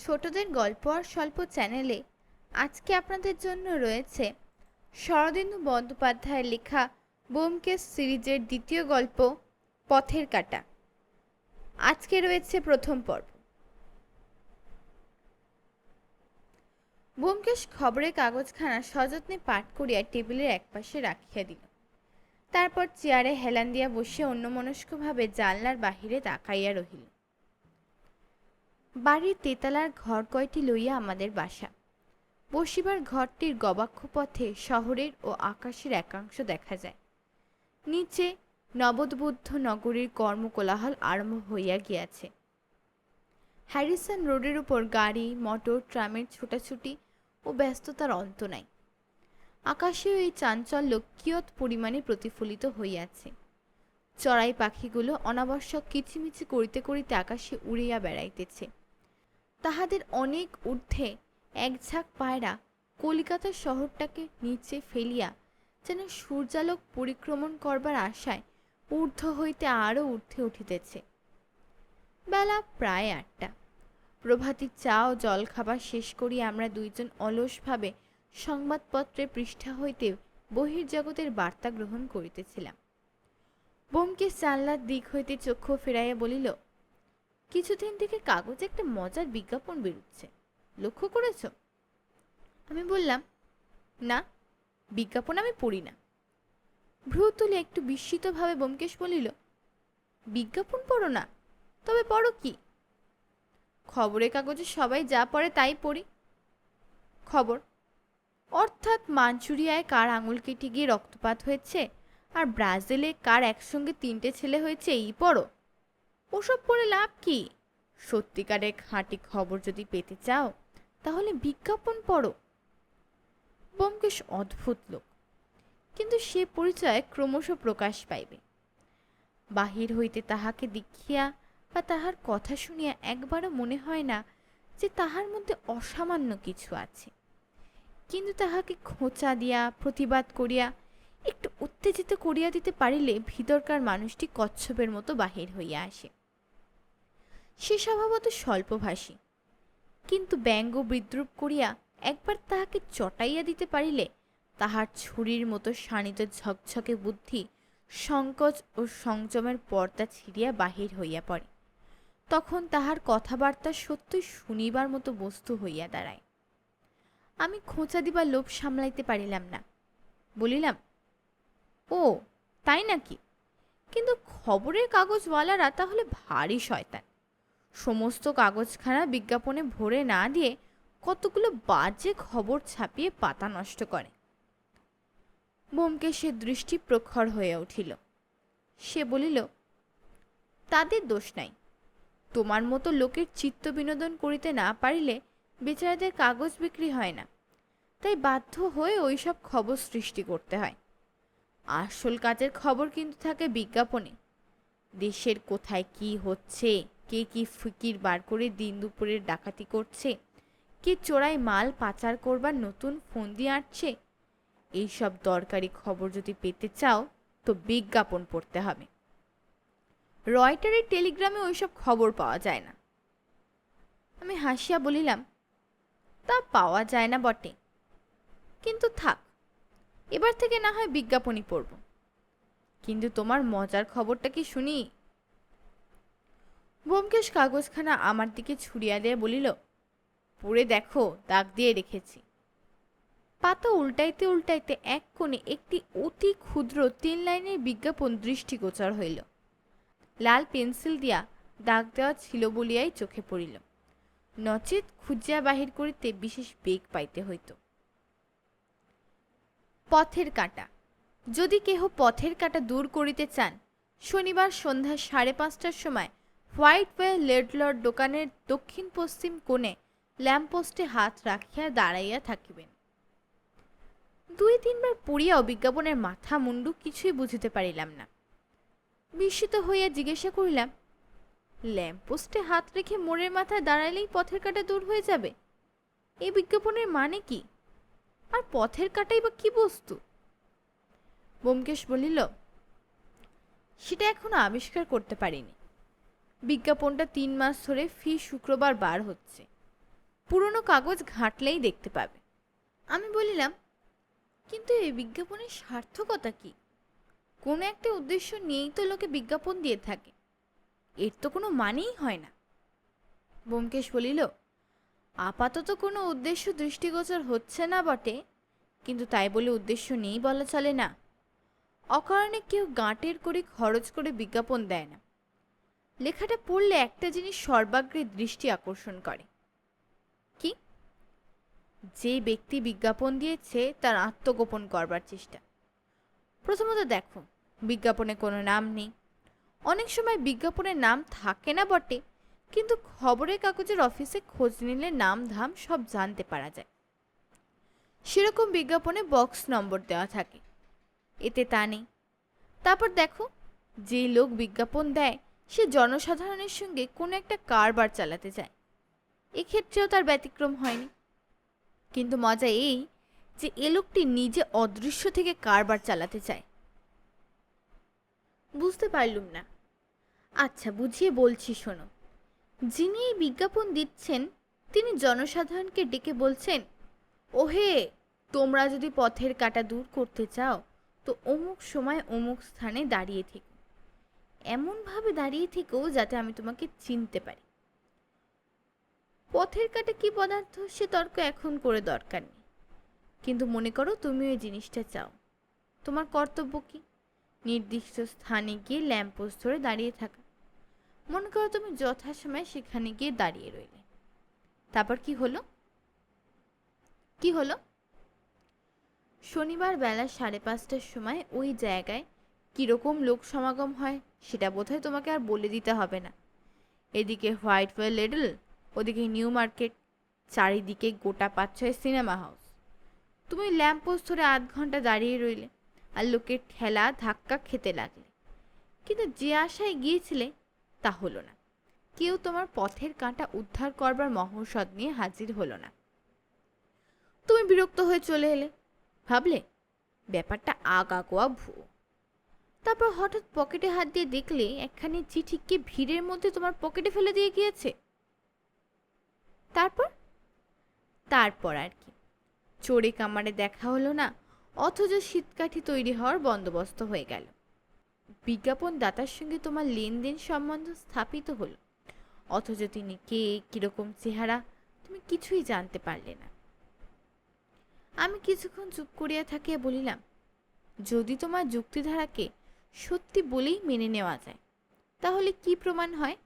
ছোটদের গল্প আর স্বল্প চ্যানেলে আজকে আপনাদের জন্য রয়েছে শরদিন্দু বন্দ্যোপাধ্যায়ের লেখা ব্যোমকেশ সিরিজের দ্বিতীয় গল্প পথের কাঁটা। আজকে রয়েছে প্রথম পর্ব। ব্যোমকেশ খবরের কাগজখানা সযত্নে পাঠ করিয়া টেবিলের একপাশে রাখিয়া দিল। তারপর চেয়ারে হেলান দিয়া বসে অন্যমনস্কভাবে জানলার বাহিরে তাকাইয়া রহিল। বাড়ির তেতলার ঘর কয়টি লইয়া আমাদের বাসা। বসিবার ঘরটির গবাক্ষ পথে শহরের ও আকাশের একাংশ দেখা যায়। নিচে নবোদ্বুদ্ধ নগরীর কর্মকোলাহল আরম্ভ হইয়া গিয়াছে। হ্যারিসন রোডের উপর গাড়ি মোটর ট্রামের ছোটাছুটি ও ব্যস্ততার অন্ত নাই। আকাশেও এই চাঞ্চল্য কিয়ৎ পরিমাণে প্রতিফলিত হইয়াছে। চড়াই পাখিগুলো অনাবশ্যক কিচিমিচি করিতে করিতে আকাশে উড়িয়া বেড়াইতেছে। তাহাদের অনেক ঊর্ধ্বে এক ঝাঁক পায়রা কলিকাতা শহরটাকে নিচে ফেলিয়া যেন সূর্যালোক পরিক্রমণ করবার আশায় ঊর্ধ্ব হইতে আরও ঊর্ধ্বে উঠিতেছে। বেলা প্রায় 8টা। প্রভাতী চা ও জলখাবার শেষ করিয়া আমরা দুইজন অলসভাবে সংবাদপত্রের পৃষ্ঠা হইতে বহির্জগতের বার্তা গ্রহণ করিতেছিলাম। ব্যোমকেশ জানলার দিক হইতে চক্ষু ফেরাইয়া বলিল, কিছুদিন থেকে কাগজে একটা মজার বিজ্ঞাপন বেরুচ্ছে, লক্ষ্য করেছ? আমি বললাম, না, বিজ্ঞাপন আমি পড়ি না। ভ্রু তুলে একটু বিস্মিতভাবে ব্যোমকেশ বলিল, বিজ্ঞাপন পড়ো না? তবে পড়ো কি? খবরের কাগজে সবাই যা পড়ে তাই পড়ি। খবর, অর্থাৎ মাঞ্চুরিয়ায় কার আঙুল কেটে গিয়ে রক্তপাত হয়েছে আর ব্রাজিলে কার একসঙ্গে 3টে ছেলে হয়েছে এই পড়ো। ওসব পড়ে লাভ কি? সত্যিকারের খাঁটি খবর যদি পেতে চাও তাহলে বিজ্ঞাপন পড়ো। ব্যোমকেশ অদ্ভুত লোক, কিন্তু সে পরিচয় ক্রমশ প্রকাশ পাইবে। বাহির হইতে তাহাকে দেখিয়া বা তাহার কথা শুনিয়া একবারও মনে হয় না যে তাহার মধ্যে অসামান্য কিছু আছে, কিন্তু তাহাকে খোঁচা দিয়া প্রতিবাদ করিয়া একটু উত্তেজিত করিয়া দিতে পারিলে ভিতরকার মানুষটি কচ্ছপের মতো বাহির হইয়া আসে। সে স্বভাবত স্বল্পভাষী, কিন্তু ব্যঙ্গ বিদ্রুপ করিয়া একবার তাহাকে চটাইয়া দিতে পারিলে তাহার ছুরির মতো শানিত ঝকঝকে বুদ্ধি সংকোচ ও সংযমের পর্দা ছিঁড়িয়া বাহির হইয়া পড়ে। তখন তাহার কথাবার্তা সত্যই শুনিবার মতো বস্তু হইয়া দাঁড়ায়। আমি খোঁচা দিবার লোভ সামলাইতে পারিলাম না। বলিলাম, ও তাই নাকি? কিন্তু খবরের কাগজওয়ালারা তাহলে ভারী শয়তান। সমস্ত কাগজখানা বিজ্ঞাপনে ভরে না দিয়ে কতগুলো বাজে খবর ছাপিয়ে পাতা নষ্ট করে। ব্যোমকেশের দৃষ্টি প্রখর হয়ে উঠিল। সে বলিল, তাদের দোষ নাই। তোমার মতো লোকের চিত্ত বিনোদন করিতে না পারিলে বেচারাদের কাগজ বিক্রি হয় না, তাই বাধ্য হয়ে ওইসব খবর সৃষ্টি করতে হয়। আসল কাজের খবর কিন্তু থাকে বিজ্ঞাপনে। দেশের কোথায় কি হচ্ছে, কে কি ফিকির বার করে দিন দুপুরের ডাকাতি করছে, কে চোরাই মাল পাচার করবার নতুন ফন্দি আঁটছে, এইসব দরকারি খবর যদি পেতে চাও তো বিজ্ঞাপন পড়তে হবে। রয়টারের টেলিগ্রামে ওইসব খবর পাওয়া যায় না। আমি হাসিয়া বলিলাম, তা পাওয়া যায় না বটে, কিন্তু থাক, এবার থেকে না হয় বিজ্ঞাপনই পড়ব। কিন্তু তোমার মজার খবরটা কি শুনি? ব্যোমকেশ কাগজখানা আমার দিকে ছুড়িয়া দিয়ে বলিল, পড়ে দেখো, দাগ দিয়ে রেখেছি। পাতা উল্টাইতে উল্টাইতে এক কোণে একটি অতি ক্ষুদ্র 3 লাইনের বিজ্ঞাপন দৃষ্টিগোচর হইল। লাল পেন্সিল দিয়া দাগ দেওয়া ছিল বলিয়াই চোখে পড়িল, নচেত খুঁজিয়া বাহির করিতে বিশেষ বেগ পাইতে হইত। পথের কাঁটা। যদি কেহ পথের কাঁটা দূর করিতে চান, শনিবার সন্ধ্যা 5:30টার সময় হোয়াইটওয়ে লেডলর দোকানের দক্ষিণ পশ্চিম কোণে ল্যাম্পপোস্টে হাত রাখিয়া দাঁড়াইয়া থাকিবেন। 2-3 বার পড়িয়াও বিজ্ঞাপনের মাথা মুন্ডু কিছুই বুঝিতে পারিলাম না। বিস্মিত হইয়া জিজ্ঞাসা করিলাম, ল্যাম্পপোস্টে হাত রেখে মোড়ের মাথায় দাঁড়াইলেই পথের কাঁটা দূর হয়ে যাবে? এই বিজ্ঞাপনের মানে কি? আর পথের কাঁটাই বা কি বস্তু? ব্যোমকেশ বলিল, সেটা এখনো আবিষ্কার করতে পারিনি। বিজ্ঞাপনটা 3 মাস ধরে ফি শুক্রবার বার হচ্ছে। পুরনো কাগজ ঘাঁটলেই দেখতে পাবে। আমি বলিলাম, কিন্তু এই বিজ্ঞাপনের সার্থকতা কি? কোনো একটা উদ্দেশ্য নিয়েই তো লোকে বিজ্ঞাপন দিয়ে থাকে, এর তো কোনো মানেই হয় না। ব্যোমকেশ বলিল, আপাতত কোনো উদ্দেশ্য দৃষ্টিগোচর হচ্ছে না বটে, কিন্তু তাই বলে উদ্দেশ্য নেই বলা চলে না। অকারণে কেউ গাঁটের করে খরচ করে বিজ্ঞাপন দেয় না। লেখাটা পড়লে একটা জিনিস সর্বাগ্রে দৃষ্টি আকর্ষণ করে। কি? যে ব্যক্তি বিজ্ঞাপন দিয়েছে তার আত্মগোপন করবার চেষ্টা। প্রথমত দেখো, বিজ্ঞাপনে কোনো নাম নেই। অনেক সময় বিজ্ঞাপনের নাম থাকে না বটে, কিন্তু খবরের কাগজের অফিসে খোঁজ নিলে নাম ধাম সব জানতে পারা যায়। সেরকম বিজ্ঞাপনে বক্স নম্বর দেওয়া থাকে, এতে তা নেই। তারপর দেখো, যে লোক বিজ্ঞাপন দেয় সে জনসাধারণের সঙ্গে কোনো একটা কারবার চালাতে চায়, এক্ষেত্রেও তার ব্যতিক্রম হয়নি। কিন্তু মজা এই যে এ লোকটি নিজে অদৃশ্য থেকে কারবার চালাতে চায়। বুঝতে পারলুম না। আচ্ছা, বুঝিয়ে বলছি শোনো। যিনি এই বিজ্ঞাপন দিচ্ছেন তিনি জনসাধারণকে ডেকে বলছেন, ওহে, তোমরা যদি পথের কাঁটা দূর করতে চাও তো অমুক সময় অমুক স্থানে দাঁড়িয়ে থেকো, এমনভাবে দাঁড়িয়ে থেকো যাতে আমি তোমাকে চিনতে পারি। পথের কাঁটা কি পদার্থ সে তর্ক এখন করে দরকার নেই, কিন্তু মনে করো তুমি ওই জিনিসটা চাও। তোমার কর্তব্য কি? নির্দিষ্ট স্থানে গিয়ে ল্যাম্পপোস্ট ধরে দাঁড়িয়ে থাকা। মনে করো তুমি যথাসময়ে সেখানে গিয়ে দাঁড়িয়ে রইলে। তারপর কি হলো? কি হলো? শনিবার বেলা 5:30টার সময় ওই জায়গায় কিরকম লোক সমাগম হয় সেটা বোধহয় তোমাকে আর বলে দিতে হবে না। এদিকে হোয়াইটওয়েল লেডল, ওদিকে নিউ মার্কেট, চারিদিকে গোটা 5-6 সিনেমা হাউস। তুমি ল্যাম্পপোস্ট ধরে আধ ঘন্টা দাঁড়িয়ে রইলে আর লোকের ঠেলা ধাক্কা খেতে লাগলে, কিন্তু যে আশায় গিয়েছিলে তা হলো না। কেউ তোমার পথের কাঁটা উদ্ধার করবার মহৌষধ নিয়ে হাজির হলো না। তুমি বিরক্ত হয়ে চলে এলে, ভাবলে ব্যাপারটা আগাগোয়া ভুয়ো। তারপর হঠাৎ পকেটে হাত দিয়ে দেখলে একখানি চিঠি কে ভিড়ের মধ্যে তোমার পকেটে ফেলে দিয়ে গিয়েছে। তারপর তারপর আর কি, চোরে কামারে দেখা হলো না, অথচ শীতকাঠি তৈরি হওয়ার বন্দোবস্ত হয়ে গেল। বিজ্ঞাপন দাতার সঙ্গে তোমার লেনদেন সম্বন্ধ স্থাপিত হলো, অথচ তিনি কে, কিরকম চেহারা তুমি কিছুই জানতে পারলে না। আমি কিছুক্ষণ চুপ করিয়া থাকিয়া বলিলাম, যদি তোমার যুক্তিধারাকে সত্যি বলেই মেনে নেওয়া যায় তাহলে কি প্রমাণ হয়?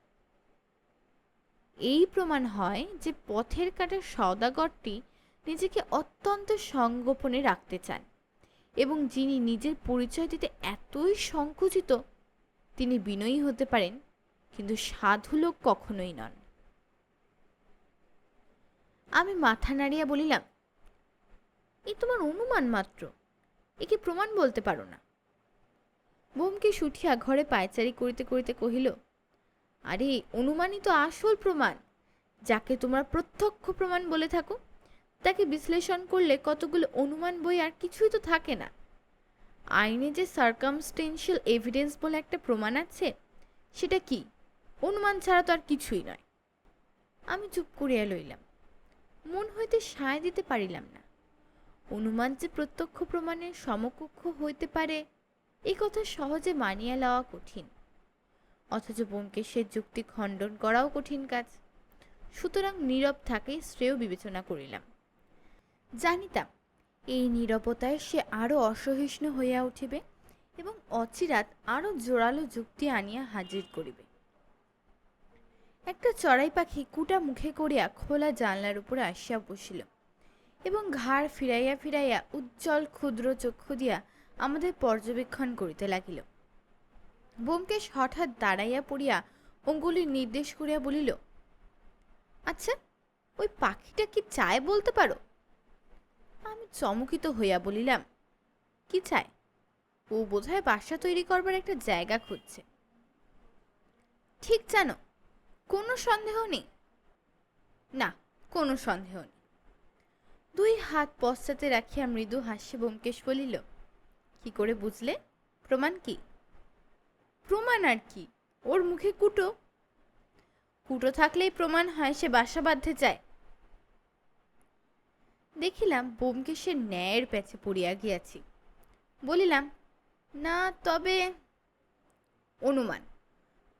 এই প্রমাণ হয় যে পথের কাঁটার সওদাগরটি নিজেকে অত্যন্ত সংগোপনে রাখতে চান, এবং যিনি নিজের পরিচয় দিতে এতই সংকুচিত তিনি বিনয়ী হতে পারেন, কিন্তু সাধু লোক কখনোই নন। আমি মাথা নাড়িয়া বলিলাম, এই তোমার অনুমান মাত্র, একে প্রমাণ বলতে পারো না। ব্যোমকেশ উঠিয়া ঘরে পায়চারি করিতে করিতে কহিল, আরে অনুমানই তো আসল প্রমাণ। যাকে তোমরা প্রত্যক্ষ প্রমাণ বলে থাকো তাকে বিশ্লেষণ করলে কতগুলো অনুমান বই আর কিছুই তো থাকে না। আইনে যে সার্কামস্টেন্সিয়াল এভিডেন্স বলে একটা প্রমাণ আছে, সেটা কি? অনুমান ছাড়া তো আর কিছুই নয়। আমি চুপ করিয়া লইলাম, মন হইতে সায় দিতে পারিলাম না। অনুমান যে প্রত্যক্ষ প্রমাণের সমকক্ষ হইতে পারে এই কথা সহজে মানিয়া লওয়া কঠিন, অথচ ব্যোমকেশের যুক্তি খণ্ডন করাও কঠিন কাজ। সুতরাং নীরব থাকাই শ্রেয় বিবেচনা করিলাম। জানিতাম এই নীরবতায় সে আরো অসহিষ্ণু হইয়া উঠিবে এবং অচিরাৎ আরো জোরালো যুক্তি আনিয়া হাজির করিবে। একটা চড়াই পাখি কুটা মুখে করিয়া খোলা জানলার উপরে আসিয়া বসিল এবং ঘাড় ফিরাইয়া ফিরাইয়া উজ্জ্বল ক্ষুদ্র চক্ষু দিয়া আমাদের পর্যবেক্ষণ করিতে লাগিল। ব্যোমকেশ হঠাৎ দাঁড়াইয়া পড়িয়া অঙ্গুলি নির্দেশ করিয়া বলিল, আচ্ছা, ওই পাখিটা কি চায় বলতে পারো? আমি চমকিত হইয়া বলিলাম, কি চায়? ও বোধহয় বাসা তৈরি করবার একটা জায়গা খুঁজছে। ঠিক জানো? কোনো সন্দেহ নেই? না, কোনো সন্দেহ নেই। দুই হাত পশ্চাতে রাখিয়া মৃদু হাস্যে ব্যোমকেশ বলিল, কি করে বুঝলে? প্রমাণ কি? প্রমাণ আর কি, ওর মুখে কুটো। কুটো থাকলেই প্রমাণ হয় সে বাসা বাঁধতে চায়। দেখিলাম ব্যোমকেশের ন্যায়ের প্যাচে পড়িয়া গিয়াছি। বলিলাম, না তবে অনুমান।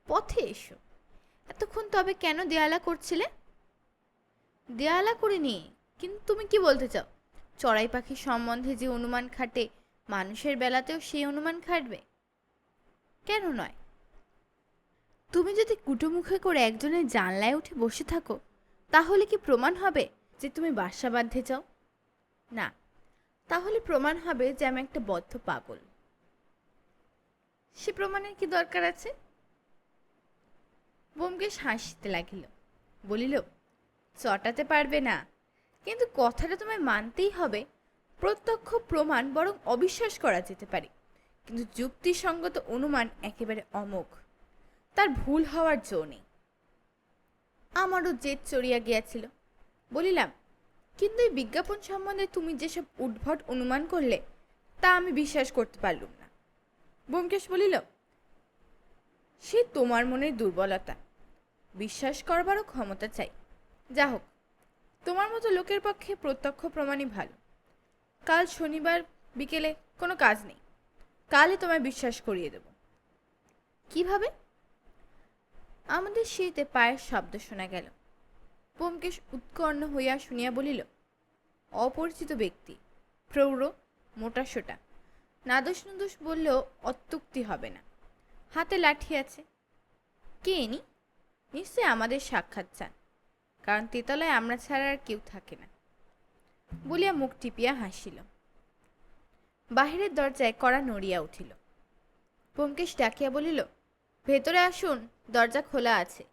পথে এসো। এতক্ষণ তবে কেন দেয়ালা করছিলে? দেয়ালা করিনি, কিন্তু তুমি কি বলতে চাও? চড়াই পাখির সম্বন্ধে যে অনুমান খাটে, মানুষের বেলাতেও সেই অনুমান খাটবে? কেন নয়? তুমি যদি কুটোমুখে করে একজনের জানলায় উঠে বসে থাকো, তাহলে কি প্রমাণ হবে যে তুমি বাসা বাঁধতে চাও? না, তাহলে প্রমাণ হবে যে আমি একটা বদ্ধ পাগল। সে প্রমাণের কি দরকার আছে? ব্যোমকেশ হাসিতে লাগিল, বলিল, চটাতে পারবে না, কিন্তু কথাটা তোমায় মানতেই হবে। প্রত্যক্ষ প্রমাণ বরং অবিশ্বাস করা যেতে পারে, কিন্তু যুক্তিসঙ্গত অনুমান একেবারে অমোঘ, তার ভুল হওয়ার জো নেই। আমারও জেদ চড়িয়া গিয়াছিল। বলিলাম, কিন্তু এই বিজ্ঞাপন সম্বন্ধে তুমি যেসব উদ্ভট অনুমান করলে, তা আমি বিশ্বাস করতে পারলুম না। ব্যোমকেশ বলিল, সে তোমার মনের দুর্বলতা, বিশ্বাস করবারও ক্ষমতা চাই। যা হোক, তোমার মতো লোকের পক্ষে প্রত্যক্ষ প্রমাণই ভালো। কাল শনিবার বিকেলে কোনো কাজ নেই, কালই তোমায় বিশ্বাস করিয়ে দেব। কিভাবে? আমাদের সিঁড়িতে পায়ের শব্দ শোনা গেল। ব্যোমকেশ উৎকর্ণ হইয়া শুনিয়া বলিল, অপরিচিত ব্যক্তি, প্রৌঢ়, মোটাসোটা। নাদোষ নুদোষ বললেও অত্যুক্তি হবে না। হাতে লাঠি আছে। কে ইনি? নিশ্চয় আমাদের সাক্ষাৎ চান, কারণ তেতলায় আমরা ছাড়া আর কেউ থাকে না, বলিয়া মুখ টিপিয়া হাসিল। বাহিরের দরজায় কড়া নড়িয়া উঠিল। ব্যোমকেশ ডাকিয়া বলিল, ভেতরে আসুন, দরজা খোলা আছে।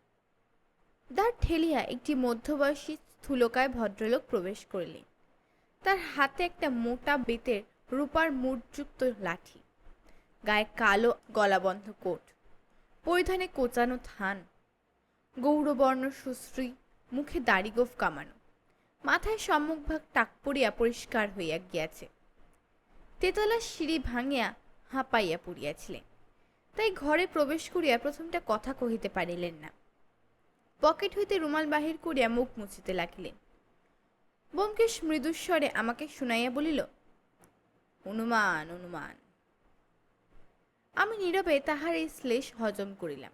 দ্বার ঠেলিয়া একটি মধ্যবয়সী স্থূলকায় ভদ্রলোক প্রবেশ করিলেন। তার হাতে একটা মোটা বেতের রূপার মুড়যুক্ত লাঠি, গায়ে কালো গলাবন্ধ কোট, পরিধানে কোচানো থান, গৌরবর্ণ সুশ্রী, মুখে দাড়িগোঁফ কামানো, মাথায় সম্মুখভাগ টাক পড়িয়া পরিষ্কার হইয়া গিয়াছে। তেতলার সিঁড়ি ভাঙিয়া হাঁপাইয়া পড়িয়াছিলেন, তাই ঘরে প্রবেশ করিয়া প্রথমটা কথা কহিতে পারিলেন না। পকেট হইতে রুমাল বাহির করিয়া মুখ মুছিতে লাগিলেন। ব্যোমকেশ মৃদুস্বরে আমাকে শুনাইয়া বলিল, অনুমান অনুমান। আমি নীরবে তাহার এই শ্লেষ হজম করিলাম,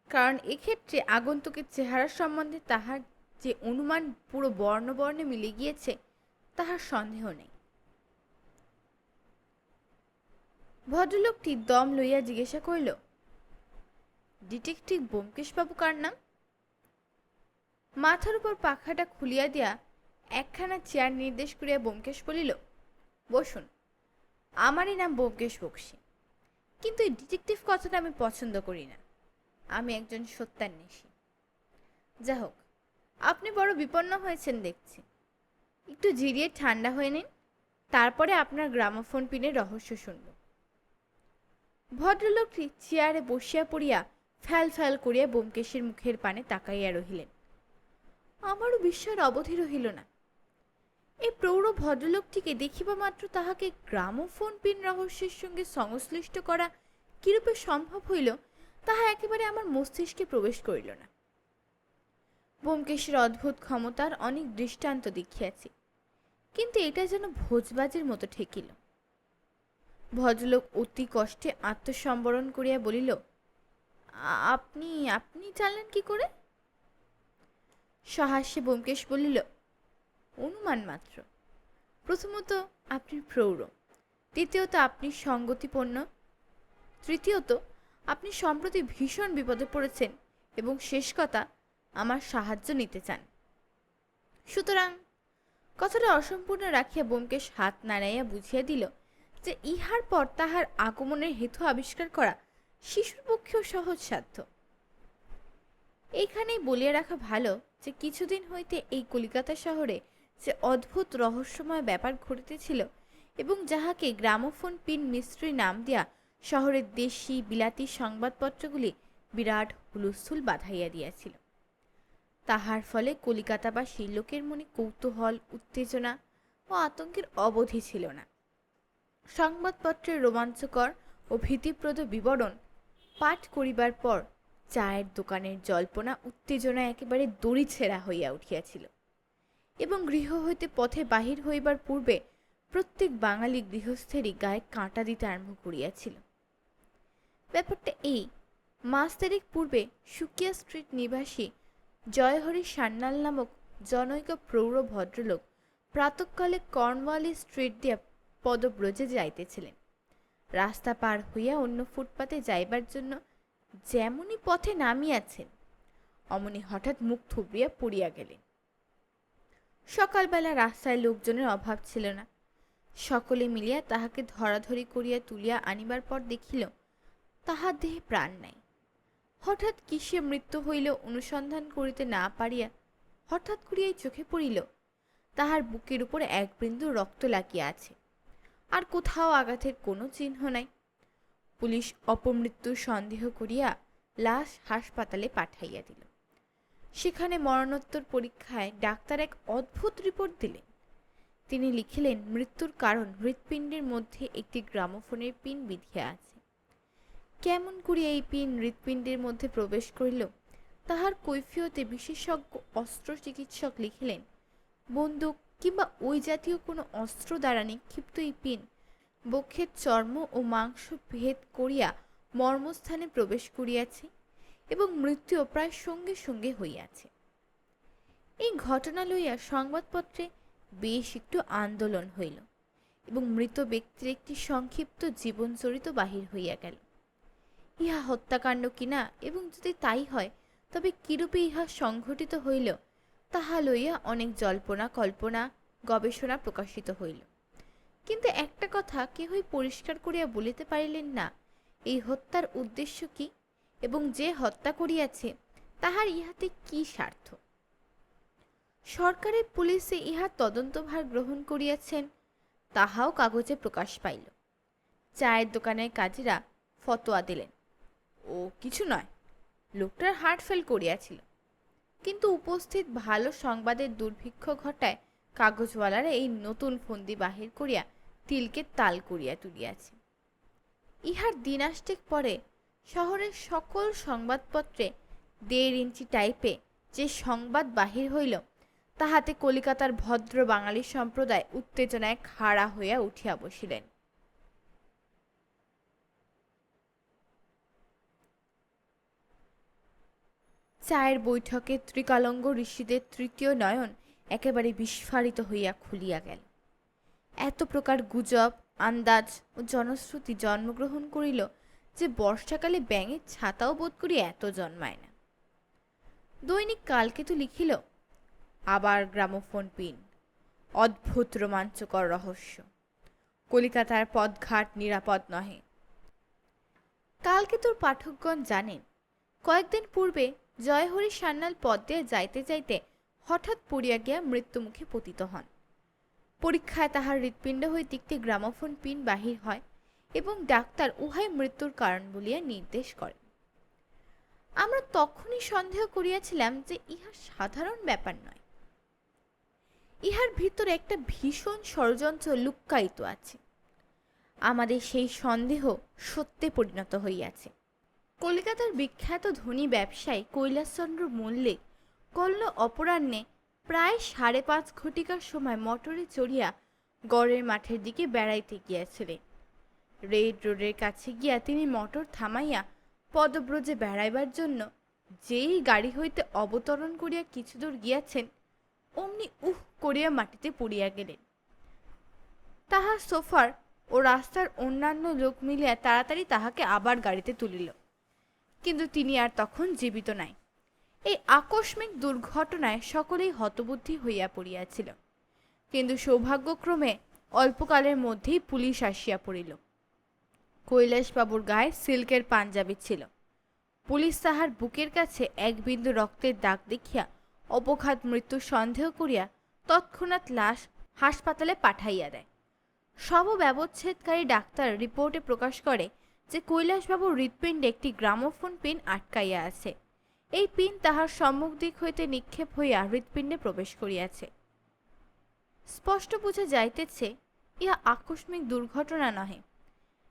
কারণ এক্ষেত্রে আগন্তুকের চেহারা সম্বন্ধে তাহার যে অনুমান পুরো বর্ণে মিলে গিয়েছে, তাহার সন্দেহ নেই। ভদ্রলোকটি দম লইয়া জিজ্ঞাসা করিল, ডিটেকটিভ ব্যোমকেশবাবু কার নাম? মাথার উপর পাখাটা খুলিয়া দিয়া একখানা চেয়ার নির্দেশ করিয়া ব্যোমকেশ বলিল, বসুন, আমারই নাম ব্যোমকেশ বক্সী, কিন্তু এই ডিটেকটিভ কথাটা আমি পছন্দ করি না। আমি একজন সত্যান্বেষী। যা হোক, আপনি বড় বিপন্ন হয়েছেন দেখছি। একটু জিরিয়ে ঠান্ডা হয়ে নিন, তারপরে আপনার গ্রামোফোন পিনের রহস্য শুনব। ভদ্রলোকটি চেয়ারে বসিয়া পড়িয়া ফ্যাল ফ্যাল করিয়া ব্যোমকেশের মুখের পানে তাকাইয়া রহিলেন। আমারও বিস্ময়ের অবধি রহিল না। এই প্রৌঢ় ভদ্রলোকটিকে দেখিবা মাত্র তাহাকে গ্রামোফোন পিন রহস্যের সঙ্গে সংশ্লিষ্ট করা কিরূপে সম্ভব হইল, তাহা একেবারে আমার মস্তিষ্কে প্রবেশ করিল না। ব্যোমকেশের অদ্ভুত ক্ষমতার অনেক দৃষ্টান্ত দেখিয়াছি, কিন্তু এটা যেন ভোজবাজির মতো ঠেকিল। ভদ্রলোক অতি কষ্টে আত্মসম্বরণ করিয়া বলিল, আপনি আপনি জানলেন কি করে? সহাস্যে ব্যোমকেশ বলিল, অনুমান মাত্র। প্রথমত আপনি প্রৌঢ়, দ্বিতীয়ত আপনি সঙ্গতিপূর্ণ, তৃতীয়ত আপনি সম্প্রতি ভীষণ বিপদে পড়েছেন এবং শেষ কথা, আমার সাহায্য নিতে চান। সুতরাং কথাটা অসম্পূর্ণ রাখিয়া ব্যোমকেশ হাত নাড়াইয়া বুঝিয়া দিল যে ইহার পর তাহার আগমনের হেতু আবিষ্কার করা শিশুর পক্ষেও সহজসাধ্য। এইখানেই বলিয়া রাখা ভালো যে কিছুদিন হইতে এই কলিকাতা শহরে যে অদ্ভুত রহস্যময় ব্যাপার ঘটিতেছিল এবং যাহাকে গ্রামোফোন পিন মিস্ট্রি নাম দিয়া শহরের দেশি বিলাতি সংবাদপত্রগুলি বিরাট হুলস্থুল বাঁধাইয়া দিয়াছিল, তাহার ফলে কলিকাতাবাসী লোকের মনে কৌতূহল, উত্তেজনা ও আতঙ্কের অবধি ছিল না। সংবাদপত্রের রোমাঞ্চকর ও ভীতিপ্রদ বিবরণ পাঠ করিবার পর চায়ের দোকানের জল্পনা উত্তেজনা একেবারে দড়ি ছেঁড়া হইয়া উঠিয়াছিল। এবং গৃহ হইতে পথে বাহির হইবার পূর্বে প্রত্যেক বাঙালি গৃহস্থেরই গায়ে কাঁটা দিতে আরম্ভ করিয়াছিল। ব্যাপারটা এই, মাস 3 পূর্বে সুকিয়া স্ট্রিট নিবাসী জয়হরি সান্যাল নামক জনৈক প্রৌঢ় ভদ্রলোক প্রাতঃকালে কর্নওয়ালিস স্ট্রিট দিয়া পদব্রজে যাইতেছিলেন। রাস্তা পার হইয়া অন্য ফুটপাতে যাইবার জন্য যেমনি পথে নামিয়াছেন অমনি হঠাৎ মুখ থুবড়িয়া পড়িয়া গেলেন। সকালবেলা রাস্তায় লোকজনের অভাব ছিল না। সকলে মিলিয়া তাহাকে ধরাধরি করিয়া তুলিয়া আনিবার পর দেখিল তাহার দেহে প্রাণ নাই। হঠাৎ কিসে মৃত্যু হইল অনুসন্ধান করিতে না পারিয়া হঠাৎ করিয়াই চোখে পড়িল তাহার বুকের উপর এক বিন্দু রক্ত লাগিয়া আছে, আর কোথাও আঘাতের কোনো চিহ্ন নাই। পুলিশ অপমৃত্যুর সন্দেহ করিয়া লাশ হাসপাতালে পাঠাইয়া দিল। সেখানে মরণোত্তর পরীক্ষায় ডাক্তার এক অদ্ভুত রিপোর্ট দিলেন। তিনি লিখিলেন মৃত্যুর কারণ হৃৎপিণ্ডের মধ্যে একটি গ্রামোফোনের পিন বিধিয়া আছে। কেমন করিয়া এই পিন হৃৎপিণ্ডের মধ্যে প্রবেশ করিল তাহার কৈফিয়তে বিশেষজ্ঞ অস্ত্র চিকিৎসক লিখিলেন বন্দুক কিংবা ওই জাতীয় কোনো অস্ত্র দ্বারা নিক্ষিপ্ত এই পিন বক্ষের চর্ম ও মাংস ভেদ করিয়া মর্মস্থানে প্রবেশ করিয়াছে এবং মৃত্যু প্রায় সঙ্গে সঙ্গে হইয়াছে। এই ঘটনা লইয়া সংবাদপত্রে বেশ একটু আন্দোলন হইল এবং মৃত ব্যক্তির একটি সংক্ষিপ্ত জীবনচরিত বাহির হইয়া গেল। ইহা হত্যাকাণ্ড কিনা এবং যদি তাই হয় তবে কিরূপে ইহা সংঘটিত হইল তাহা লইয়া অনেক জল্পনা কল্পনা গবেষণা প্রকাশিত হইল, কিন্তু একটা কথা কেহই পরিষ্কার করিয়া বলিতে পারিলেন না এই হত্যার উদ্দেশ্য কি এবং যে হত্যা করিয়াছে তাহার ইহাতে কি স্বার্থ। সরকারের পুলিশে ইহার তদন্তভার গ্রহণ করিয়াছেন তাহাও কাগজে প্রকাশ পাইল। চায়ের দোকানের কাজীরা ফতোয়া দিলেন ও কিছু নয়, লোকটার হার্ট ফেল করিয়াছিল, কিন্তু উপস্থিত ভালো সংবাদের দুর্ভিক্ষ ঘটায় কাগজওয়ালারা এই নতুন ফন্দি বাহির করিয়া তিলকে তাল করিয়া তুলিয়াছে। ইহার দিনাষ্টেক পরে শহরের সকল সংবাদপত্রে 1.5 ইঞ্চি টাইপে যে সংবাদ বাহির হইল তাহাতে কলিকাতার ভদ্র বাঙালি সম্প্রদায় উত্তেজনায় খাড়া হইয়া উঠিয়া বসিলেন। চায়ের বৈঠকে ত্রিকালঙ্গ ঋষিদের তৃতীয় নয়ন একেবারে বিস্ফারিত হইয়া খুলিয়া গেল। এত প্রকার গুজব আন্দাজ ও জনশ্রুতি জন্মগ্রহণ করিল যে বর্ষাকালে ব্যাঙের ছাতাও বোধ করি এত জন্মায় না। দৈনিক কালকেতু লিখিল আবার গ্রামোফোন পিন, অদ্ভুত রোমাঞ্চকর রহস্য, কলিকাতার পথঘাট নিরাপদ নহে। কালকেতুর পাঠকগণ জানেন কয়েকদিন পূর্বে জয়হরি সান্যাল পথ দিয়ে যাইতে যাইতে হঠাৎ পড়িয়া গিয়া মৃত্যুমুখে পতিত হন। পরীক্ষায় তাহার হৃৎপিণ্ড হইতে একটি গ্রামোফোন পিন বাহির হয় এবং ডাক্তার উহাই মৃত্যুর কারণ বলিয়া নির্দেশ করেন। আমরা তখনই সন্দেহ করিয়াছিলাম যে ইহা সাধারণ ব্যাপার নয়, ইহার ভিতর একটা ভীষণ ষড়যন্ত্র লুক্কায়িত আছে। আমাদের সেই সন্দেহ সত্যে পরিণত হইয়াছে। কলিকাতার বিখ্যাত ধনী ব্যবসায়ী কৈলাসচন্দ্র মল্লিক কল্ল অপরাহ্নে প্রায় 5:30 ঘটিকার সময় মোটরে চড়িয়া গড়ের মাঠের দিকে বেড়াইতে গিয়াছিলেন। রেড রোডের কাছে গিয়া তিনি মোটর থামাইয়া পদব্রজে বেড়াইবার জন্য যেই গাড়ি হইতে অবতরণ করিয়া কিছু দূর গিয়াছেন অমনি উহ করিয়া মাটিতে পড়িয়া গেলেন। তাহার সোফার ও রাস্তার অন্যান্য লোক মিলিয়া তাড়াতাড়ি তাহাকে আবার গাড়িতে তুলিল, কিন্তু তিনি আর তখন জীবিত নাই। এই আকস্মিক দুর্ঘটনায় সকলেই হতবুদ্ধি হইয়া পড়িয়াছিল, কিন্তু সৌভাগ্যক্রমে অল্পকালের মধ্যেই পুলিশ আসিয়া পড়িল। কৈলাসবাবুর গায়ে সিল্কের পাঞ্জাবি ছিল। পুলিশ তাহার বুকের কাছে এক বিন্দু রক্তের দাগ দেখিয়া অপঘাত মৃত্যু সন্দেহ করিয়া তৎক্ষণাৎ লাশ হাসপাতালে পাঠাইয়া দেয়। শব ব্যবচ্ছেদকারী ডাক্তার রিপোর্টে প্রকাশ করে যে কৈলাসবাবুর হৃৎপিণ্ডে একটি গ্রামোফোন পিন আটকাইয়া আছে। এই পিন তাহার সম্মুখ দিক হইতে নিক্ষেপ হইয়া হৃৎপিণ্ডে প্রবেশ করিয়াছে। স্পষ্ট বুঝা যাইতেছে ইহা আকস্মিক দুর্ঘটনা নহে,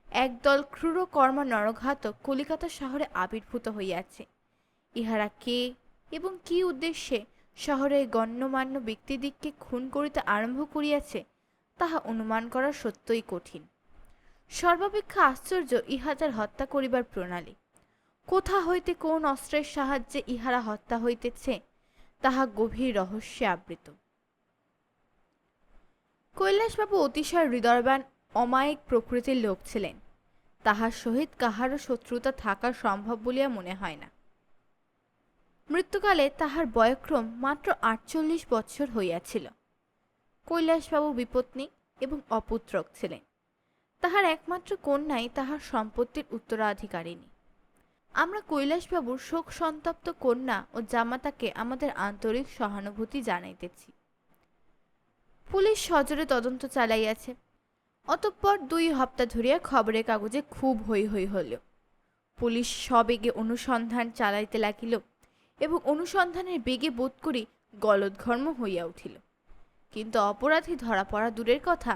একদল ক্রূর কর্মা নরঘাতক কলিকাতা শহরে আবির্ভূত হইয়াছে। ইহারা কে এবং কি উদ্দেশ্যে শহরের গণ্যমান্য ব্যক্তিদিগকে খুন করিতে আরম্ভ করিয়াছে, তাহা অনুমান করা সত্যই কঠিন। সর্বাপেক্ষা আশ্চর্য ইহাদের হত্যা করিবার প্রণালী। কোথা হইতে কোন অস্ত্রের সাহায্যে ইহারা হত্যা হইতেছে, তাহা গভীর রহস্যে আবৃত। কৈলাসবাবু অতিশয় হৃদয়বান অমায়িক প্রকৃতির লোক ছিলেন। তাহার সহিত কাহারও শত্রুতা থাকা সম্ভব বলিয়া মনে হয় না। মৃত্যুকালে তাহার বয়ঃক্রম মাত্র 48 বৎসর হইয়াছিল। কৈলাসবাবু বিপত্নী এবং অপুত্রক ছিলেন। তাহার একমাত্র কন্যাই তাহার সম্পত্তির উত্তরাধিকারিণী। আমরা কৈলাসবাবুর শোক সন্তপ্ত কন্যা ও জামাতাকে আমাদের আন্তরিক সহানুভূতি জানাইতেছি। পুলিশ সজোরে তদন্ত চালাইয়াছে। অতঃপর 2 হপ্তাহ ধরিয়া খবরের কাগজে খুব হৈ হৈ হইল। পুলিশ সবেগে অনুসন্ধান চালাইতে লাগিল এবং অনুসন্ধানের বেগে বোধ করি গলদঘর্ম হইয়া উঠিল। কিন্তু অপরাধী ধরা পড়া দূরের কথা,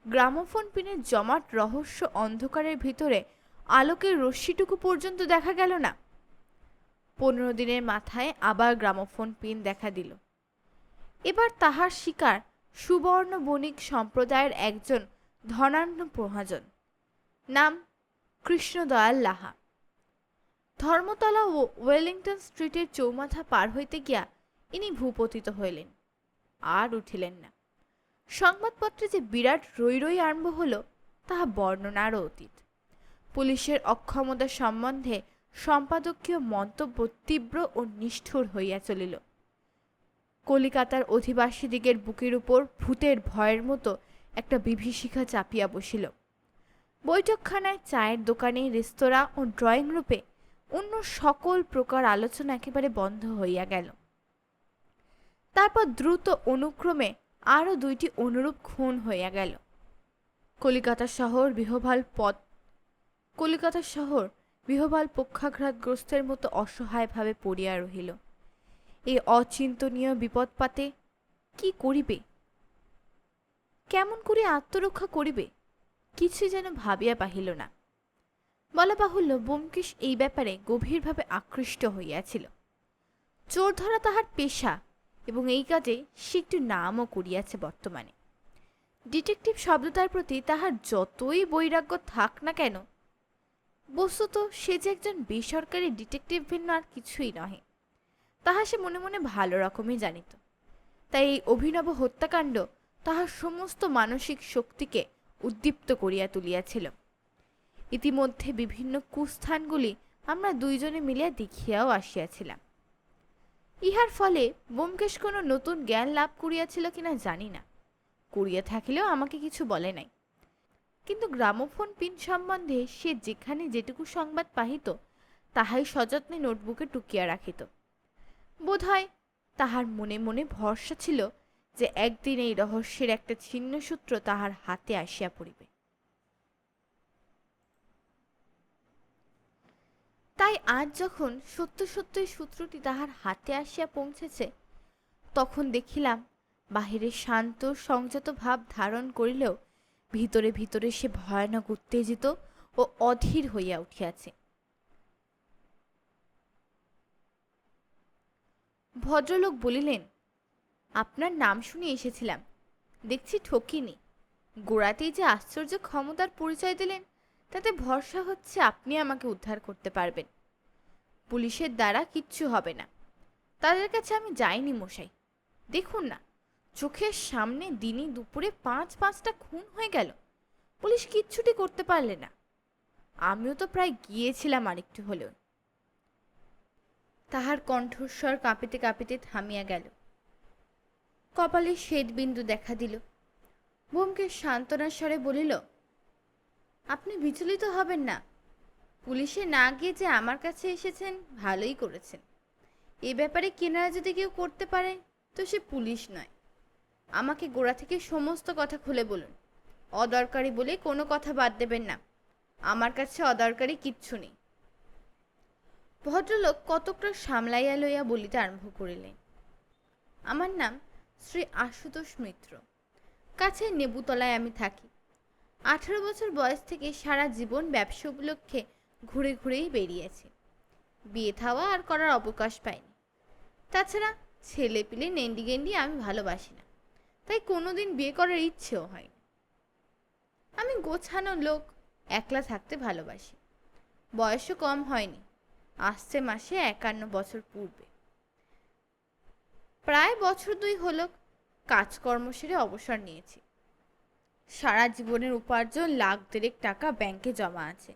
গ্রামোফোন পিনের জমাট রহস্য অন্ধকারের ভিতরে আলোকের রশ্মিটুকু পর্যন্ত দেখা গেল না। 15 দিনের মাথায় আবার গ্রামোফোন পিন দেখা দিল। এবার তাহার শিকার সুবর্ণ বণিক সম্প্রদায়ের একজন ধনাঢ্য মহাজন, নাম কৃষ্ণদয়াল লাহা। ধর্মতলা ও ওয়েলিংটন স্ট্রিটের চৌমাথা পার হইতে গিয়া ইনি ভূপতিত হইলেন, আর উঠিলেন না। সংবাদপত্রে যে বিরাট রই রই আরম্ভ হল, তাহা বর্ণনারও অতীত। পুলিশের অক্ষমতা সম্বন্ধে সম্পাদকীয় মন্তব্য তীব্র ও নিষ্ঠুর হইয়া চলিল। কলিকাতার অধিবাসীদিগের বুকের উপর ভূতের ভয়ের মতো একটা বিভীষিকা চাপিয়া বসিল। বৈঠকখানায়, চায়ের দোকানে, রেস্তোরাঁ ও ড্রয়িং রুমে অন্য সকল প্রকার আলোচনা একেবারে বন্ধ হইয়া গেল। তারপর দ্রুত অনুক্রমে আরও 2টি অনুরূপ খুন হইয়া গেল। কলিকাতা শহর বিহ্বল পক্ষাঘাতগ্রস্তের মতো অসহায়ভাবে পড়িয়া রহিল। এই অচিন্তনীয় বিপদপাতে কি করিবে, কেমন করে আত্মরক্ষা করিবে, কিছুই যেন ভাবিয়া পাহিল না। বলা বাহুল্য, ব্যোমকেশ এই ব্যাপারে গভীরভাবে আকৃষ্ট হইয়াছিল। চোর ধরা তাহার পেশা এবং এই কাজে সে একটু নামও করিয়াছে বর্তমানে। ডিটেকটিভ শব্দটার প্রতি তাহার যতই বৈরাগ্য থাক না কেন, বস্তুত সে যে একজন বেসরকারি ডিটেকটিভ ভিন্ন আর কিছুই নহে, তাহা সে মনে মনে ভালো রকমই জানিত। তাই এই অভিনব হত্যাকাণ্ড তাহার সমস্ত মানসিক শক্তিকে উদ্দীপ্ত করিয়া তুলিয়াছিল। ইতিমধ্যে বিভিন্ন কুস্থানগুলি আমরা 2 জনে মিলিয়া দেখিয়াও আসিয়াছিলাম। ইহার ফলে ব্যোমকেশ কোনো নতুন জ্ঞান লাভ করিয়াছিল কিনা জানি না, করিয়া থাকিলেও আমাকে কিছু বলে নাই। কিন্তু গ্রামোফোন পিন সম্বন্ধে সে যেখানে যেটুকু সংবাদ পাহিত, তাহাই সযত্নে নোটবুকে টুকিয়া রাখিত। বোধহয় তাহার মনে মনে ভরসা ছিল যে একদিন এই রহস্যের একটা ছিন্নসূত্র তাহার হাতে আসিয়া পড়িবে। তাই আজ যখন সত্য সত্যই সূত্রটি তাহার হাতে আসিয়া পৌঁছেছে, তখন দেখিলাম বাহিরে শান্ত সংযত ভাব ধারণ করিলেও ভিতরে ভিতরে সে ভয়ানক উত্তেজিত ও অধীর হইয়া উঠিয়াছে। ভদ্রলোক বলিলেন, আপনার নাম শুনে এসেছিলাম, দেখছি ঠকিনি। গোড়াতেই যে আশ্চর্য ক্ষমতার পরিচয় দিলেন, তাতে ভরসা হচ্ছে আপনি আমাকে উদ্ধার করতে পারবেন। পুলিশের দ্বারা কিচ্ছু হবে না। তাদের কাছে আমি যাইনি মশাই। দেখুন না, চোখের সামনে দিনই দুপুরে 5-5টা খুন হয়ে গেল, পুলিশ কিচ্ছুটি করতে পারলে না। আমিও তো প্রায় গিয়েছিলাম আরেকটু হলেও। তাহার কণ্ঠস্বর কাঁপিতে কাঁপিতে থামিয়া গেল। কপালে শ্বেতবিন্দু দেখা দিল। ব্যোমকেশ সান্ত্বনার স্বরে বলিল, আপনি বিচলিত হবেন না। পুলিশে না গিয়ে যে আমার কাছে এসেছেন, ভালোই করেছেন। এ ব্যাপারে কেনারা যদি কেউ করতে পারে, তো সে পুলিশ নয়। আমাকে গোড়া থেকে সমস্ত কথা খুলে বলুন। অদরকারি বলে কোনো কথা বাদ দেবেন না। আমার কাছে অদরকারি কিচ্ছু নেই। ভদ্রলোক কতকটা সামলাইয়া লইয়া বলিতে আরম্ভ করিলেন, আমার নাম শ্রী আশুতোষ মিত্র। কাছে নেবুতলায় আমি থাকি। 18 বছর বয়স থেকে সারা জীবন ব্যবসা উপলক্ষে ঘুরে ঘুরেই বেরিয়েছি। বিয়ে থাওয়া আর করার অবকাশ পাইনি। তাছাড়া ছেলে পিলে নেন্ডি গেন্ডি আমি ভালোবাসি না, তাই কোনোদিন বিয়ে করার ইচ্ছেও হয় না। আমি গোছানো লোক, একলা থাকতে ভালোবাসি। বয়সও কম হয়নি, আসছে মাসে 51 বছর পূর্বে। প্রায় বছর 2 হলো কাজকর্ম সেরে অবসর নিয়েছি। সারা জীবনের উপার্জন লাখ দেড়েক টাকা ব্যাংকে জমা আছে,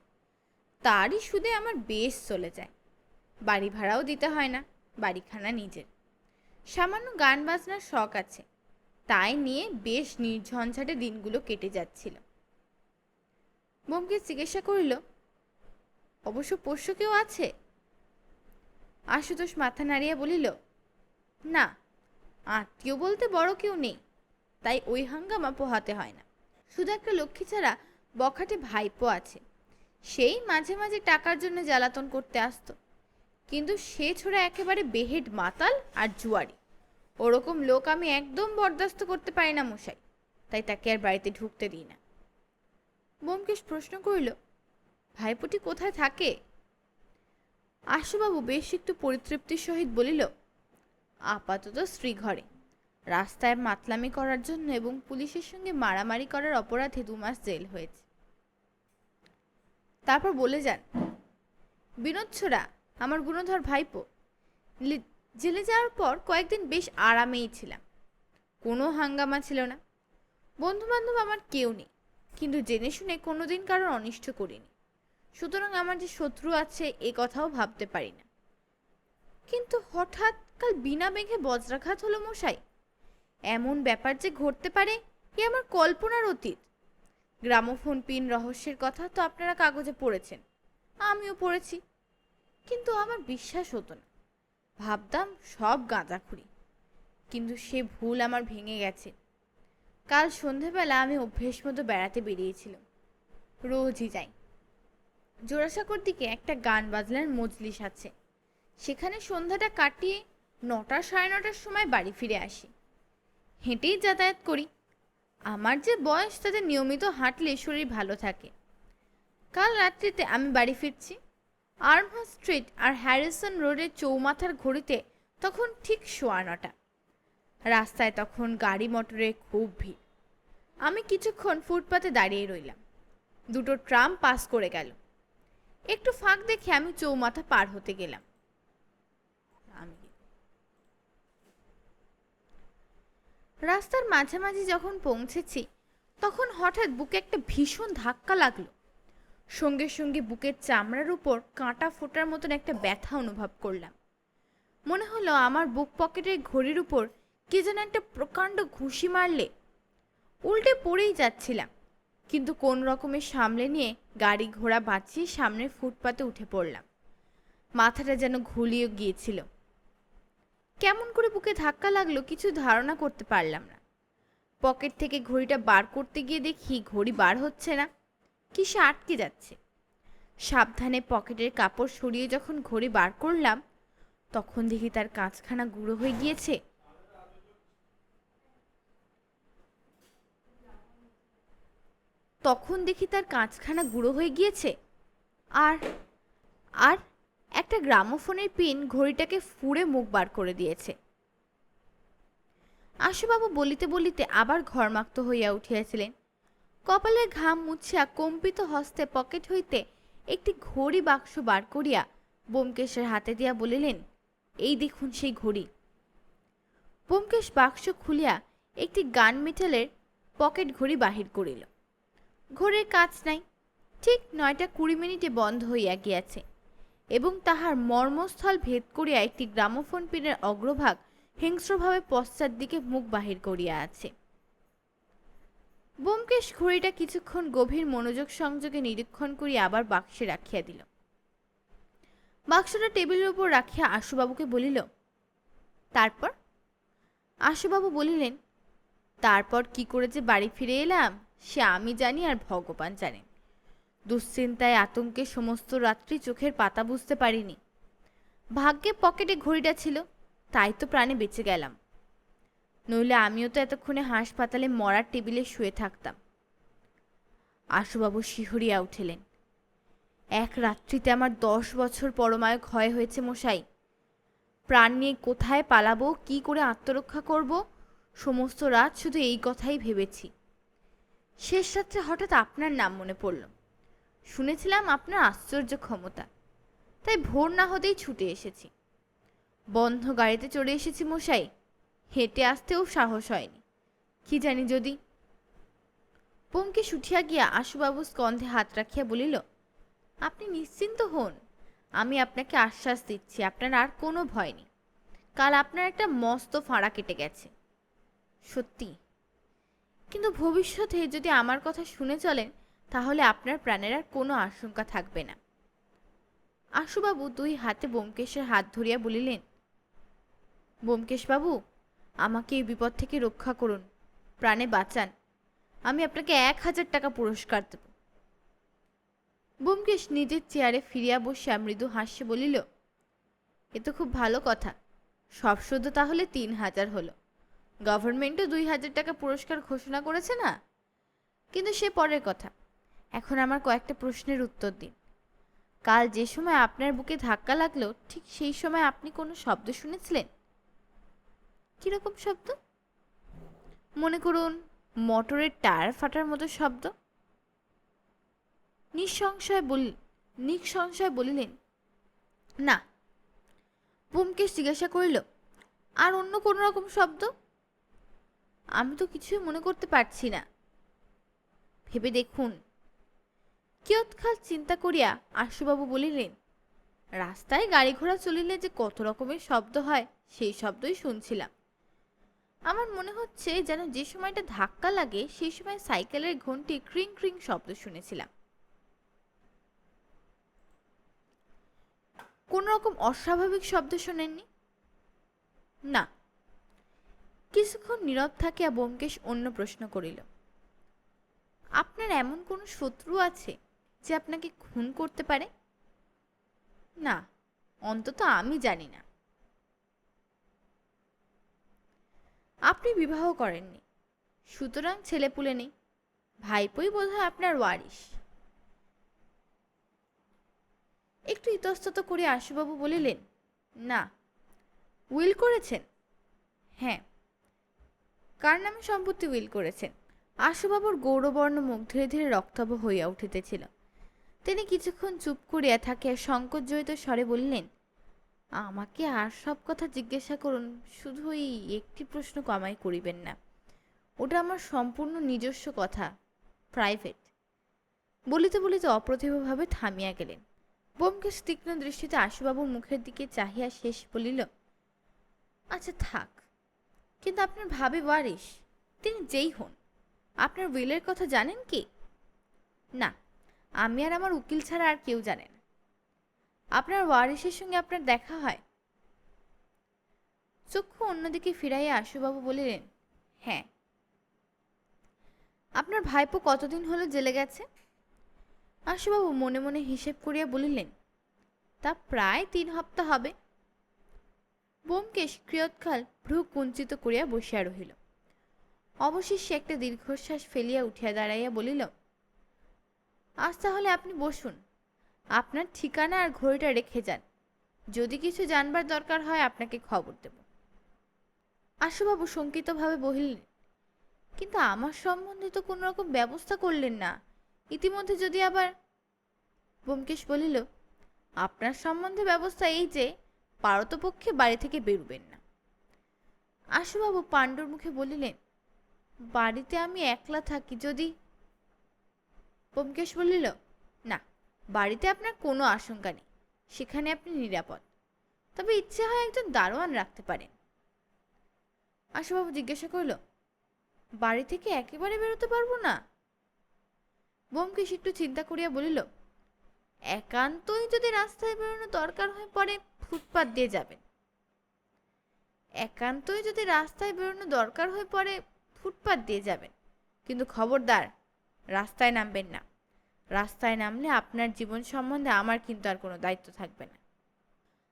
তারই সুদে আমার বেশ চলে যায়। বাড়ি ভাড়াও দিতে হয় না, বাড়িখানা নিজের। সামান্য গান বাজনার শখ আছে, তাই নিয়ে বেশ নির্ঝঞ্ঝাটে দিনগুলো কেটে যাচ্ছিল। ব্যোমকেশ জিজ্ঞাসা করিল, অবশ্য পোষ্য কেউ আছে? আশুতোষ মাথা নাড়িয়া বলিল, না, আত্মীয় বলতে বড় কেউ নেই, তাই ওই হাঙ্গামা পোহাতে হয় না। শুধু একটা লক্ষ্মী ছাড়া বখাটে ভাইপো আছে, সেই মাঝে মাঝে টাকার জন্য জ্বালাতন করতে আসতো, কিন্তু সে ছোড়া একেবারে বেহেড মাতাল আর জুয়ারি। ওরকম লোক আমি একদম বরদাস্ত করতে পারি না মশাই, তাই তাকে আর বাড়িতে ঢুকতে দিই না। ব্যোমকেশ প্রশ্ন করিল, ভাইপোটি কোথায় থাকে? আশুবাবু বেশ একটু পরিতৃপ্তির সহিত বলিল, আপাতত স্ত্রী ঘরে। রাস্তায় মাতলামি করার জন্য এবং পুলিশের সঙ্গে মারামারি করার অপরাধে 2 মাস জেল হয়েছে। তারপর বলে যান, বিনোদ ছোড়া আমার গুণধর ভাইপো। জেলে যাওয়ার পর কয়েকদিন বেশ আরামেই ছিলাম, কোনো হাঙ্গামা ছিল না। বন্ধু বান্ধব আমার কেউ নেই, কিন্তু জেনে শুনে কোনোদিন কারোর অনিষ্ট করিনি, সুতরাং আমার যে শত্রু আছে এ কথাও ভাবতে পারি না। কিন্তু হঠাৎ কাল বিনা মেঘে বজ্রাঘাত হলো মশাই। এমন ব্যাপার যে ঘটতে পারে এ আমার কল্পনার অতীত। গ্রামোফোন পিন রহস্যের কথা তো আপনারা কাগজে পড়েছেন, আমিও পড়েছি, কিন্তু আমার বিশ্বাস হতো না। ভাবতাম সব গাঁজাখুরি, কিন্তু সে ভুল আমার ভেঙে গেছে। কাল সন্ধেবেলা আমি অভ্যেস মতো বেড়াতে বেরিয়েছিলাম, রোজই যাই। জোড়াসাঁকোর দিকে একটা গান বাজনার মজলিস আছে, সেখানে সন্ধ্যাটা কাটিয়ে 9টা সাড়ে 9টার সময় বাড়ি ফিরে আসি। হেঁটেই যাতায়াত করি, আমার যে বয়স তাতে নিয়মিত হাঁটলে শরীর ভালো থাকে। কাল রাত্রিতে আমি বাড়ি ফিরছি। আর্মহার্স্ট স্ট্রিট আর হ্যারিসন রোডের চৌমাথার ঘড়িতে তখন ঠিক 9:15। রাস্তায় তখন গাড়ি মোটরে খুব ভিড়। আমি কিছুক্ষণ ফুটপাতে দাঁড়িয়ে রইলাম। 2টো ট্রাম পাস করে গেল। একটু ফাঁক দেখে আমি চৌমাথা পার হতে গেলাম। রাস্তার মাঝামাঝি যখন পৌঁছেছি তখন হঠাৎ বুকে একটা ভীষণ ধাক্কা লাগলো। সঙ্গে সঙ্গে বুকের চামড়ার উপর কাঁটা ফোটার মতন একটা ব্যথা অনুভব করলাম। মনে হলো আমার বুক পকেটের ঘড়ির উপর কে যেন একটা প্রকাণ্ড ঘুষি মারলে। উল্টে পড়েই যাচ্ছিলাম, কিন্তু কোন রকমে সামলে নিয়ে গাড়ি ঘোড়া বাঁচিয়ে সামনের ফুটপাতে উঠে পড়লাম। মাথাটা যেন ঘুলিয়ে গিয়েছিল। কেমন করে বুকে ধাক্কা লাগলো কিছু ধারণা করতে পারলাম না। পকেট থেকে ঘড়িটা বার করতে গিয়ে দেখি ঘড়ি বার হচ্ছে না, কিসে আটকে যাচ্ছে। সাবধানে পকেটের কাপড় সরিয়ে যখন ঘড়ি বার করলাম তখন দেখি তার কাঁচখানা গুঁড়ো হয়ে গিয়েছে। আর আর একটা গ্রামোফোনের পিন ঘড়িটাকে ফুঁড়ে মুখ বার করে দিয়েছে। আশুবাবু বলিতে বলিতে আবার ঘর্মাক্ত হইয়া উঠিয়াছিলেন। কপালের ঘাম মুছিয়া কম্পিত হস্তে পকেট হইতে একটি ঘড়ি বাক্স বার করিয়া ব্যোমকেশের হাতে দিয়া বলিলেন, এই দেখুন সেই ঘড়ি। ব্যোমকেশ বাক্স খুলিয়া একটি গান মেটালের পকেট ঘড়ি বাহির করিল। ঘড়ির কাজ নাই, ঠিক 9:20 বন্ধ হইয়া গিয়াছে এবং তাহার মর্মস্থল ভেদ করিয়া একটি গ্রামোফোন পিনের অগ্রভাগ হিংস্রভাবে পশ্চাৎ দিকে মুখ বাহির করিয়া আছে। ব্যোমকেশ ঘড়িটা কিছুক্ষণ গভীর মনোযোগ সংযোগে নিরীক্ষণ করিয়া আবার বাক্সে রাখিয়া দিল। বাক্সটা টেবিলের উপর রাখিয়া আশুবাবুকে বলিল, তারপর? আশুবাবু বলিলেন, তারপর কি করে যে বাড়ি ফিরে এলাম সে আমি জানি আর ভগবান জানেন। দুশ্চিন্তায় আতঙ্কে সমস্ত রাত্রি চোখের পাতা বুঝতে পারিনি। ভাগ্যে পকেটে ঘড়িটা ছিল, তাই তো প্রাণে বেঁচে গেলাম, নইলে আমিও তো এতক্ষণে হাসপাতালে মরার টেবিলে শুয়ে থাকতাম। আশুবাবু শিহরিয়া উঠিলেন, এক রাত্রিতে আমার 10 বছর পরমায় ক্ষয় হয়েছে মশাই। প্রাণ নিয়ে কোথায় পালাবো, কি করে আত্মরক্ষা করব, সমস্ত রাত শুধু এই কথাই ভেবেছি। শেষ রাত্রে হঠাৎ আপনার নাম মনে পড়ল। শুনেছিলাম আপনার আশ্চর্য ক্ষমতা, তাই ভোর না হতেই ছুটে এসেছি। বন্ধ গাড়িতে চড়ে এসেছি মশাই, হেঁটে আসতেও সাহস হয়নি। কি জানি যদি। ব্যোমকেশ উঠিয়া গিয়া আশুবাবু স্কন্ধে হাত রাখিয়া বলিল, আপনি নিশ্চিন্ত হন, আমি আপনাকে আশ্বাস দিচ্ছি আপনার আর কোনো ভয় নেই। কাল আপনার একটা মস্ত ফাঁড়া কেটে গেছে। সত্যি? কিন্তু ভবিষ্যতে যদি আমার কথা শুনে চলেন তাহলে আপনার প্রাণের আর কোনো আশঙ্কা থাকবে না। আশুবাবু দুই হাতে ব্যোমকেশের হাত ধরিয়া বলিলেন, ব্যোমকেশবাবু, আমাকে এই বিপদ থেকে রক্ষা করুন, প্রাণে বাঁচান, আমি আপনাকে 1000 টাকা পুরস্কার দেব। ব্যোমকেশ নিজের চেয়ারে ফিরিয়া বসিয়া মৃদু হাস্যে বলিল, এ তো খুব ভালো কথা। সব শুদ্ধ তাহলে 3000 হলো। গভর্নমেন্টও 2000 টাকা পুরস্কার ঘোষণা করেছে না? কিন্তু সে পরের কথা। এখন আমার কয়েকটা প্রশ্নের উত্তর দিন। কাল যে সময় আপনার বুকে ধাক্কা লাগলো ঠিক সেই সময় আপনি কোনো শব্দ শুনেছিলেন? কিরকম শব্দ? মনে করুন মোটরের টায়ার ফাটার মতো শব্দ। নিঃসংশয় বলিলেন, না। ব্যোমকেশ জিজ্ঞাসা করিল, আর অন্য কোনো রকম শব্দ? আমি তো কিছুই মনে করতে পারছি না। ভেবে দেখুন। কিয়ৎকাল চিন্তা করিয়া আশুবাবু বলিলেন, রাস্তায় গাড়ি ঘোড়া চলিলে যে কত রকমের শব্দ হয় সেই শব্দই শুনছিলাম। আমার মনে হচ্ছে যেন যে সময়টা ধাক্কা লাগে সেই সময় সাইকেলের ঘন্টি ক্রিং ক্রিং শব্দ শুনেছিলাম। কোন রকম অস্বাভাবিক শব্দ শোনেননি? না। কিছুক্ষণ নীরব থাকিয়া ব্যোমকেশ অন্য প্রশ্ন করিল, আপনার এমন কোন শত্রু আছে যে আপনাকে খুন করতে পারে? না, অন্তত আমি জানি না। আপনি বিবাহ করেননি, সুতরাং ছেলেপুলে নেই। ভাইপোই বোধহয় আপনার ওয়ারিশ। একটু ইতস্তত করে আশুবাবু বলিলেন, না। উইল করেছেন? হ্যাঁ। কার নামে সম্পত্তি উইল করেছেন? আশুবাবুর গৌরবর্ণ মুখ ধীরে ধীরে রক্তাভ হইয়া উঠিতেছিল। তিনি কিছুক্ষণ চুপ করিয়া থাকিয়া সংকোচজড়িত স্বরে বলিলেন, আমাকে আর সব কথা জিজ্ঞাসা করুন, শুধু ওই একটি প্রশ্ন কামাই করিবেন না। ওটা আমার সম্পূর্ণ নিজস্ব কথা, প্রাইভেট। বলিতে বলিতে অপ্রতিভভাবে থামিয়া গেলেন। ব্যোমকেশ তীক্ষ্ণ দৃষ্টিতে আশুবাবুর মুখের দিকে চাহিয়া শেষ বলিল, আচ্ছা থাক, কিন্তু আপনার ভাবি ওয়ারিশ, তিনি যেই হন, আপনার উইলের কথা জানেন কি? না, আমি আর আমার উকিল ছাড়া আর কেউ জানে না। আপনার ওয়ারিশের সঙ্গে আপনার দেখা হয়? চক্ষু অন্যদিকে ফিরাইয়া আশুবাবু বলিলেন, হ্যাঁ। আপনার ভাইপো কতদিন হলো জেলে গেছে? আশুবাবু মনে মনে হিসেব করিয়া বলিলেন, তা প্রায় 3 হপ্তাহ হবে। ব্যোমকেশ কিয়ৎকাল ভ্রু কুঞ্চিত করিয়া বসিয়া রহিল। অবশেষে একটা দীর্ঘশ্বাস ফেলিয়া উঠিয়া দাঁড়াইয়া বলিল, আজ তাহলে আপনি বসুন, আপনার ঠিকানা আর ঘড়িটা রেখে যান, যদি কিছু জানবার দরকার হয় আপনাকে খবর দেব। আশুবাবু শঙ্কিতভাবে বলিলেন, কিন্তু আমার সম্বন্ধে তো কোনো রকম ব্যবস্থা করলেন না, ইতিমধ্যে যদি আবার। ব্যোমকেশ বলিল, আপনার সম্বন্ধে ব্যবস্থা এই যে পারতপক্ষে বাড়ি থেকে বেরুবেন না। আশুবাবু পাণ্ডুর মুখে বলিলেন, বাড়িতে আমি একলা থাকি, যদি। ব্যোমকেশ বলিল, না, বাড়িতে আপনার কোনো আশঙ্কা নেই, সেখানে আপনি নিরাপদ, তবে ইচ্ছে হয় একজন দারোয়ান রাখতে পারেন। আশুবাবু জিজ্ঞাসা করল, বাড়ি থেকে একেবারে বেরোতে পারবো না? ব্যোমকেশ একটু চিন্তা করিয়া বলিল, একান্তই যদি রাস্তায় বেরোনো দরকার হয়ে পড়ে ফুটপাত দিয়ে যাবেন। একান্তই যদি রাস্তায় বেরোনো দরকার হয়ে পড়ে ফুটপাত দিয়ে যাবেন, কিন্তু খবরদার রাস্তায় নামবেন না। রাস্তায় নামলে আপনার জীবন সম্বন্ধে আমার কিন্তু আর কোনো দায়িত্ব থাকবে না।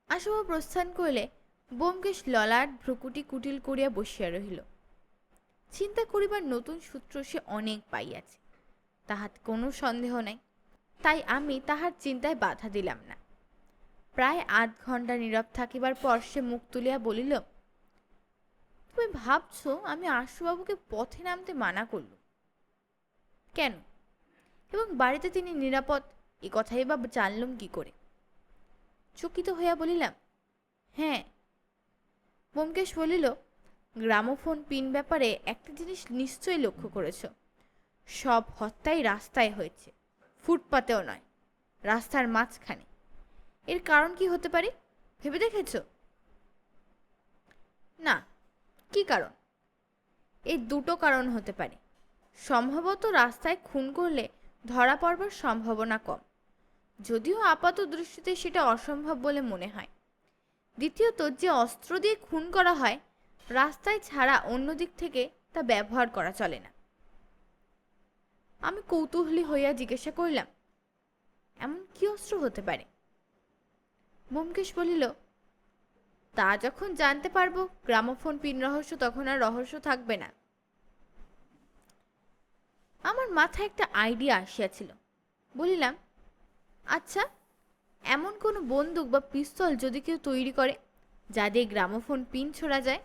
আশুবাবু প্রস্থান করিলে ব্যোমকেশ ললাট ভ্রুকুটি কুটিল করিয়া বসিয়া রহিল। চিন্তা করিবার নতুন সূত্র সে অনেক পাইয়াছে, তাহাতে কোনো সন্দেহ নাই, তাই আমি তাহার চিন্তায় বাধা দিলাম না। প্রায় ৮ ঘন্টা নীরব থাকিবার পর সে মুখ তুলিয়া বলিল, তুমি ভাবছো আমি আশুবাবুকে পথে নামতে মানা করলুম কেন, এবং বাড়িতে তিনি নিরাপদ এ কথাই বা জানলুম কি করে? চকিত হইয়া বলিলাম, হ্যাঁ। ব্যোমকেশ বলিল, গ্রামোফোন পিন ব্যাপারে একটা জিনিস নিশ্চয়ই লক্ষ্য করেছ, সব হত্যাই রাস্তায় হয়েছে, ফুটপাতেও নয়, রাস্তার মাঝখানে। এর কারণ কি হতে পারে ভেবে দেখেছ? না, কি কারণ? এই দুটো কারণ হতে পারে। সম্ভবত রাস্তায় খুন করলে ধরা পড়বার সম্ভাবনা কম, যদিও আপাত দৃষ্টিতে সেটা অসম্ভব বলে মনে হয়। দ্বিতীয়ত, যে অস্ত্র দিয়ে খুন করা হয় রাস্তায় ছাড়া অন্য দিক থেকে তা ব্যবহার করা চলে না। আমি কৌতূহলী হইয়া জিজ্ঞাসা করিলাম, এমন কি অস্ত্র হতে পারে? ব্যোমকেশ বলিল, তা যখন জানতে পারবো গ্রামোফোন পিন রহস্য তখন আর রহস্য থাকবে না। আমার মাথায় একটা আইডিয়া আসিয়াছিল। বলিলাম, আচ্ছা, এমন কোনো বন্দুক বা পিস্তল যদি কেউ তৈরি করে যা দিয়ে গ্রামোফোন পিন ছোড়া যায়,